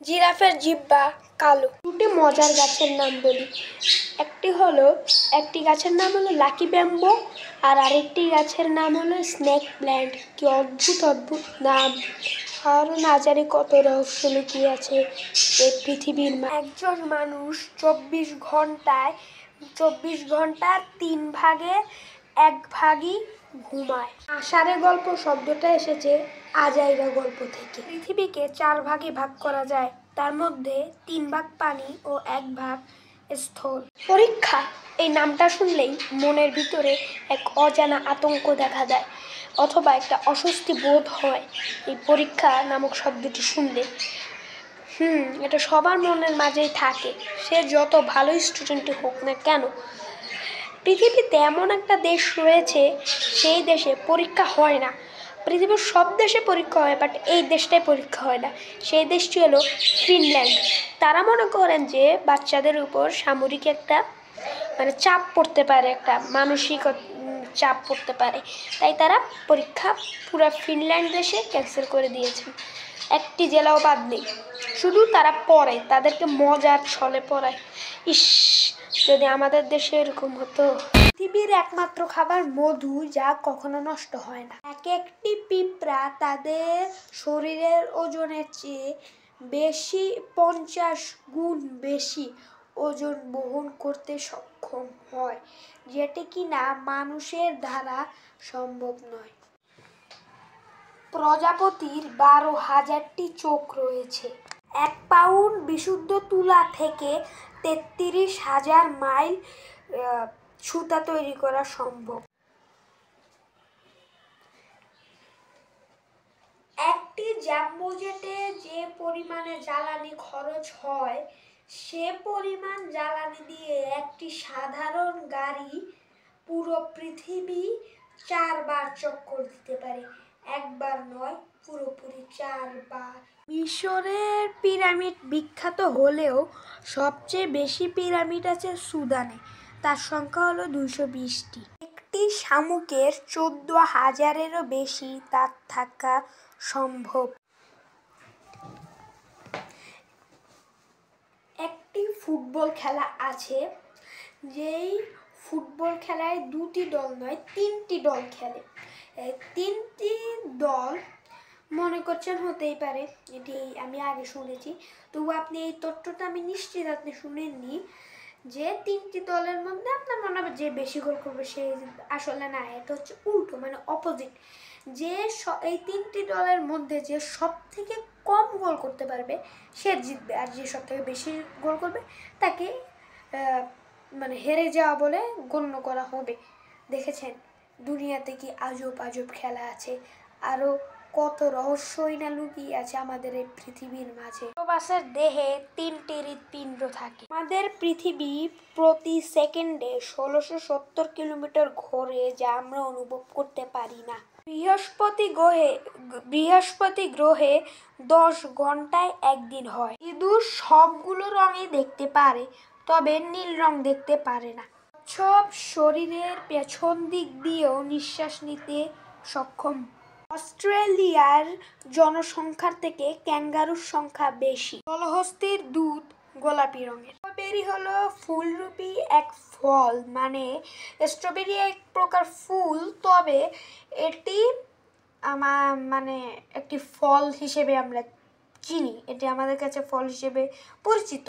জিরাফের জিহ্বা কালো। দুটি মজার গাছের নাম বলি। একটি গাছের নাম হলো লাকি ব্যাম্বো, আর আরেকটি গাছের নাম হলো স্নেক প্ল্যান্ট। কি অদ্ভুত অদ্ভুত নাম! আরও না জানি কত রহস্য লুকিয়ে আছে এই পৃথিবীর। একজন মানুষ 24 ঘন্টার 3 ভাগে 1 ভাগই ঘুমায়। আষাঢ়ে গল্প শব্দটা এসেছে আজাইরা গল্প থেকে। পৃথিবীকে 4 ভাগে ভাগ করা যায়, তার মধ্যে 3 ভাগ পানি ও 1 ভাগ স্থল। পরীক্ষা এই নামটা শুনলেই মনের ভিতরে এক অজানা আতঙ্ক দেখা দেয়, অথবা একটা অস্বস্তি বোধ হয় এই পরীক্ষা নামক শব্দটি শুনলে। এটা সবার মনের মাঝেই থাকে, সে যত ভালো স্টুডেন্টই হোক না কেন। পৃথিবীতে এমন একটা দেশ রয়েছে, সেই দেশে পরীক্ষা হয় না। পৃথিবীর সব দেশে পরীক্ষা হয়, বাট এই দেশটাই পরীক্ষা হয় না। সেই দেশটি হলো ফিনল্যান্ড। তারা মনে করেন যে বাচ্চাদের উপর সামরিক একটা চাপ পড়তে পারে, একটা মানসিক চাপ পড়তে পারে, তাই তারা পরীক্ষা পুরো ফিনল্যান্ড দেশে ক্যান্সেল করে দিয়েছেন। একটি জেলাও বাদ নেই, শুধু তারা পড়ে, তাদেরকে মজার ছলে পড়ায়। ইস, যদি আমাদের দেশে এরকম হতো। পৃথিবীর একমাত্র খাবার মধু, যা কখনো নষ্ট হয় না। একটি পিঁপড়া তাদের শরীরের ওজনের চেয়ে 50 গুণ বেশি ওজন বহন করতে সক্ষম হয়, যেটি কিনা মানুষের দ্বারা সম্ভব নয়। প্রজাপতির 12,000টি চোখ রয়েছে। 1 পাউন্ড বিশুদ্ধ তুলা থেকে 33,000 মাইল সুতা তৈরি করা সম্ভব। একটি জাম্বো জেটে যে পরিমাণে জ্বালানি খরচ হয়, সে পরিমাণ জ্বালানি দিয়ে একটি সাধারণ গাড়ি পুরো পৃথিবী 4 বার চক্কর দিতে পারে। একবার নয়, পুরোপুরি 4 বার। মিশরের পিরামিড বিখ্যাত হলেও সবচেয়ে বেশি পিরামিড আছে সুদানে, তার সংখ্যা হলো 220টি। একটি শামুকের 14,000-এরও বেশি দাঁত থাকা সম্ভব। একটি ফুটবল খেলা আছে, যেই ফুটবল খেলায় 2টি দল নয় 3টি দল খেলে। 3টি দল মনে করছেন হতেই পারে, এটি আমি আগে শুনেছি, তবু আপনি এই তথ্যটা আমি নিশ্চিত আপনি শুনেননি যে 3টি দলের মধ্যে আপনার মনে হবে যে বেশি গোল করবে সে। আসলে না, এটা হচ্ছে উল্টো, অপোজিট। যে এই 3টি দলের মধ্যে যে সব থেকে কম গোল করতে পারবে সে জিতবে, আর যে সব থেকে বেশি গোল করবে তাকে হেরে যাওয়া বলে গণ্য করা হবে। দেখেছেন দুনিয়াতে কি আজব আজব খেলা আছে, আরো কত রহস্যই না লুকিয়ে আছে আমাদের এই পৃথিবীর মাঝে। অক্টোপাসের দেহে 3টি হৃৎপিণ্ড থাকে। আমাদের পৃথিবী প্রতি সেকেন্ডে 1670 কিলোমিটার ঘোরে, যা আমরা অনুভব করতে পারি না। বৃহস্পতি গ্রহে 10 ঘন্টায় একদিন হয়। ইঁদুর সবগুলো রঙই দেখতে পারে, তবে নীল রং দেখতে পারে না। সব শরীরের পেছন দিক দিয়েও নিঃশ্বাস নিতে সক্ষম। অস্ট্রেলিয়ার জনসংখ্যার থেকে ক্যাঙ্গারুর সংখ্যা বেশি। জলহস্তির দুধ গোলাপি রঙের। স্ট্রবেরি হলো ফুলরূপী এক ফল, স্ট্রবেরি এক প্রকার ফুল, তবে এটি একটি ফল হিসেবে আমরা চিনি, এটি আমাদের কাছে ফল হিসেবে পরিচিত।